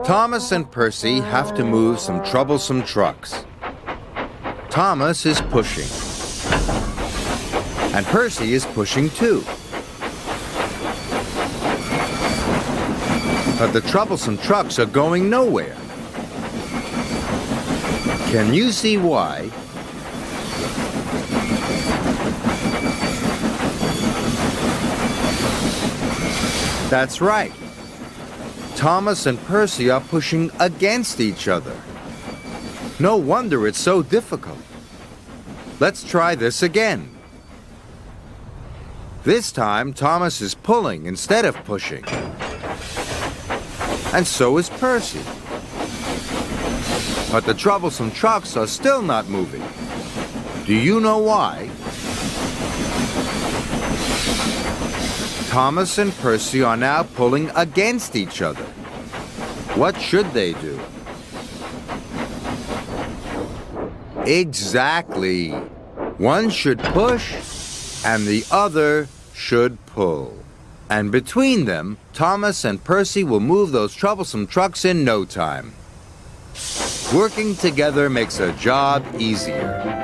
Thomas and Percy have to move some troublesome trucks. Thomas is pushing. And Percy is pushing too. But the troublesome trucks are going nowhere. Can you see why? That's right. Thomas and Percy are pushing against each other. No wonder it's so difficult. Let's try this again. This time, Thomas is pulling instead of pushing. And so is Percy. But the troublesome trucks are still not moving. Do you know why? Thomas and Percy are now pulling against each other. What should they do? Exactly. One should push and the other should pull. And between them, Thomas and Percy will move those troublesome trucks in no time. Working together makes a job easier.